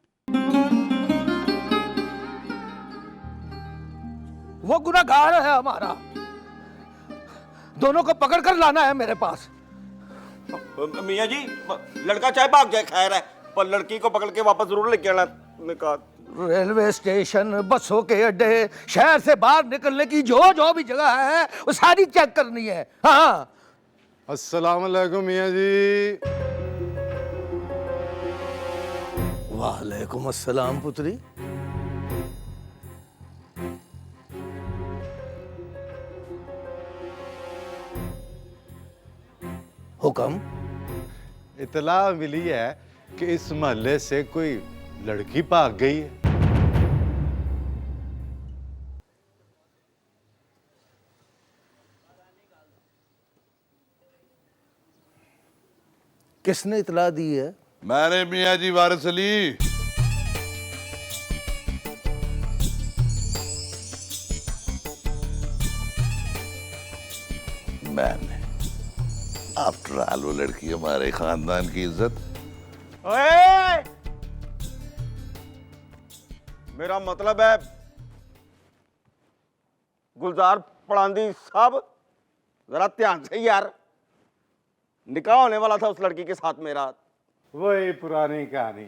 वो गुनहगार है हमारा, दोनों को पकड़ कर लाना है मेरे पास। मियाँ जी, लड़का चाहे भाग जाए खैर है, पर लड़की को पकड़ के वापस जरूर लेके आना। मैं कहा रेलवे स्टेशन, बसों के अड्डे, शहर से बाहर निकलने की जो भी जगह है वो सारी चेक करनी है। हाँ। अस्सलाम वालेकुम मियाँ जी। वालेकुम अस्सलाम पुत्री। हुक्म। इतला मिली है कि इस मोहल्ले से कोई लड़की भाग गई है। किसने इतला दी है? मैंने मियाँ जी वारिस अली। मैंने। आफ्टर ऑल वो लड़की हमारे खानदान की इज्जत। ओए! मेरा मतलब है गुलजार पड़ांदी साहब, जरा ध्यान से यार, निकाह होने वाला था उस लड़की के साथ मेरा। वही पुरानी कहानी,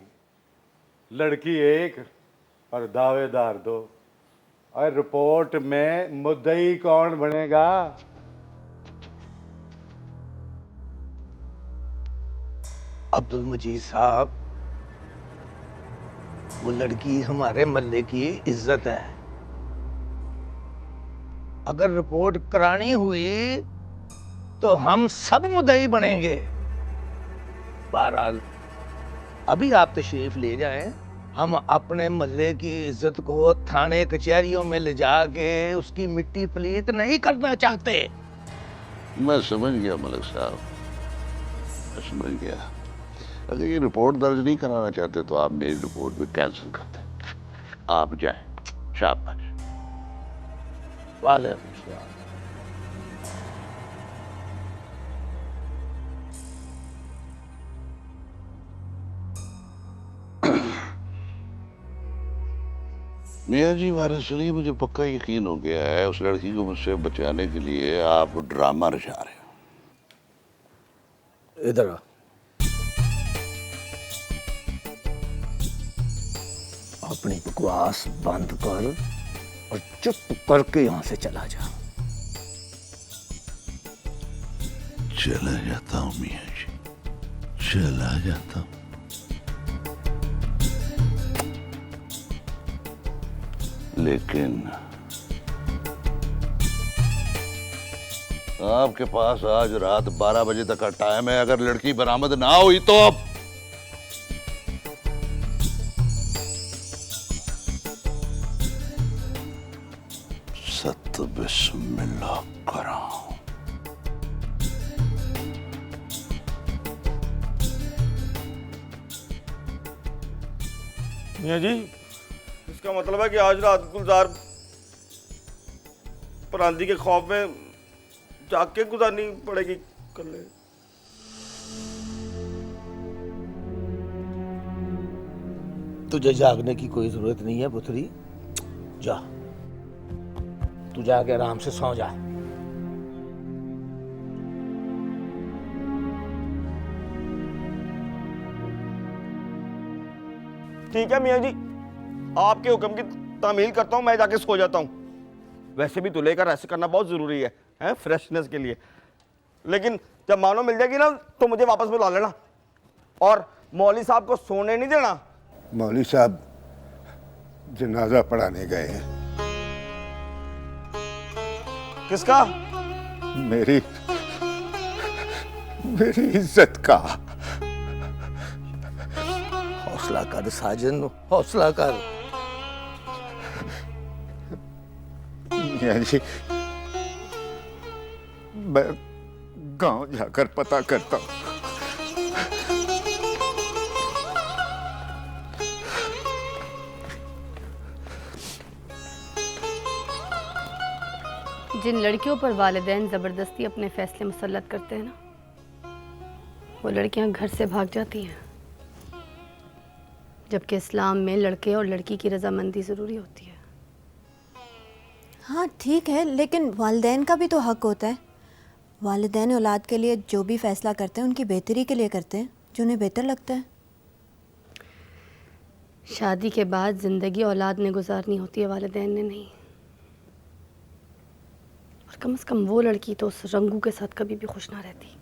लड़की एक और दावेदार दो। और रिपोर्ट में मुद्दई कौन बनेगा? अब्दुल मजीद साहब, वो लड़की हमारे मोहल्ले की इज्जत है। अगर रिपोर्ट करानी हुई तो हम सब मुद्दई बनेंगे। बहरहाल अभी आप तशरीफ ले जाएं, हम अपने मोहल्ले की इज्जत को थाने कचहरियों में ले जाके उसकी मिट्टी पलीत नहीं करना चाहते। मैं समझ गया मलिक साहब, मैं समझ गया। अगर ये रिपोर्ट दर्ज नहीं कराना चाहते तो आप मेरी रिपोर्ट भी कैंसिल कर दें। आप जाएं। शाबाश। वालेकुम सलाम। मियाँ जी वारिस अली, मुझे पक्का यकीन हो गया है उस लड़की को मुझसे बचाने के लिए आप ड्रामा रचा रहे हो। इधर आ। अपनी बकवास बंद कर और चुप करके यहां से चला जा। चला जाता हूँ मियाँ जी, चला जाता हूँ। लेकिन आपके पास आज रात 12 बजे तक का टाइम है। अगर लड़की बरामद ना हुई तो सत बिस्मिल्लाह कराओ। मियाँ जी, इसका मतलब है कि आज रात गुलजार परांदी के खौफ में जाग के गुजारनी पड़ेगी कल। तुझे जागने की कोई जरूरत नहीं है पुत्री, जा तू जाके आराम से सो जा। ठीक है मियाँ जी, आपके हुक्म की तामील करता हूँ, मैं जाके सो जाता हूँ। वैसे भी दूल्हे का रेस्ट करना बहुत जरूरी है फ्रेशनेस के लिए। लेकिन जब मानो मिल जाएगी ना तो मुझे वापस बुला लेना, और मौलवी साहब को सोने नहीं देना। मौलवी साहब जनाजा पढ़ाने गए हैं। किसका? मेरी इज्जत का। हौसला कर साजन, हौसला कर। मियाँ जी, मैं गांव जाकर पता करता हूँ। जिन लड़कियों पर वालिदैन ज़बरदस्ती अपने फैसले मुसल्लत करते हैं ना, वो लड़कियां घर से भाग जाती हैं। जबकि इस्लाम में लड़के और लड़की की रजामंदी ज़रूरी होती है। हाँ ठीक है, लेकिन वालिदैन का भी तो हक होता है। वालिदैन औलाद के लिए जो भी फैसला करते हैं उनकी बेहतरी के लिए करते हैं, जो उन्हें बेहतर लगता है। शादी के बाद ज़िंदगी औलाद ने गुजारनी होती है, वालिदैन ने नहीं। और कम से कम वो लड़की तो उस रंगू के साथ कभी भी खुश ना रहती।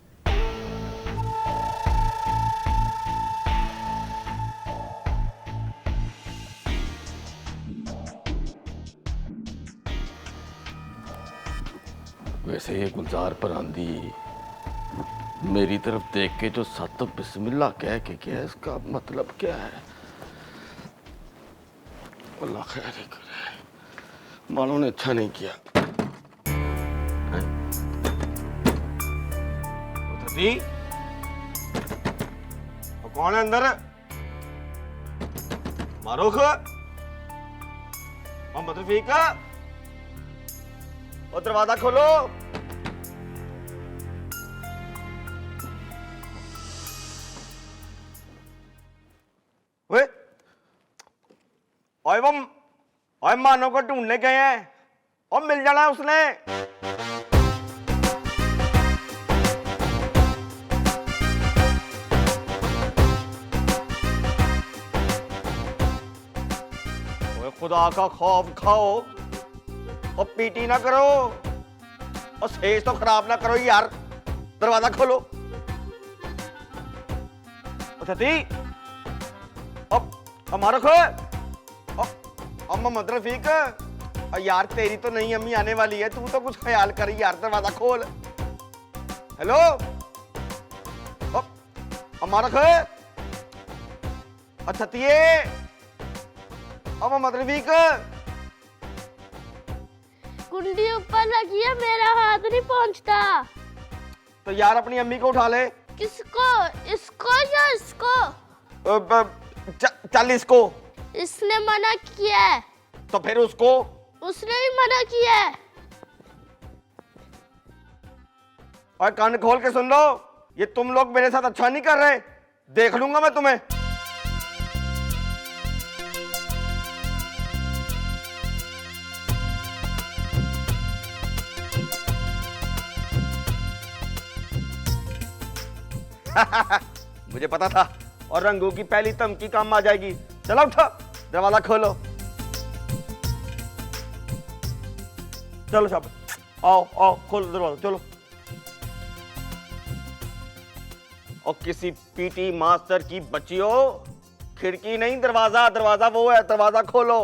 वैसे ये गुलजार पर आंधी मेरी तरफ देख के जो सत बिस्मिल्लाह कह के क्या, इसका मतलब क्या है? अल्लाह खैर ही करे, मानो ने अच्छा नहीं किया। उधर कौन है अंदर? मारूख, मोहम्मद रफीक, और दरवाजा खोलो। वे ओए मानो को ढूंढने गए हैं और मिल जाना है उसने। ओए खुदा का खौफ खाओ और पीटी ना करो और सेज तो खराब ना करो यार। दरवाजा खोलो। अब हमारा खो मोहम्मद रफीक, यार तेरी तो नई अम्मी आने वाली है, तू तो कुछ ख्याल कर यार। दरवाजा खोल। हेलो हमारा खो। अच्छा मोहम्मद रफीक, कुंडी ऊपर रखी है, मेरा हाथ नहीं पहुंचता। तो यार अपनी अम्मी को उठा ले। किसको? इसको या इसको? चल इसको। इसने मना किया है। तो फिर उसको? उसने भी मना किया है। और कान खोल के सुन लो, ये तुम लोग मेरे साथ अच्छा नहीं कर रहे, देख लूंगा मैं तुम्हें। मुझे पता था, और रंगू की पहली धमकी काम आ जाएगी। चलो उठो, दरवाजा खोलो। चलो शाबाश, आओ खोलो दरवाजा, चलो। और किसी पीटी मास्टर की बच्चियों, खिड़की नहीं दरवाजा, दरवाजा वो है, दरवाजा खोलो।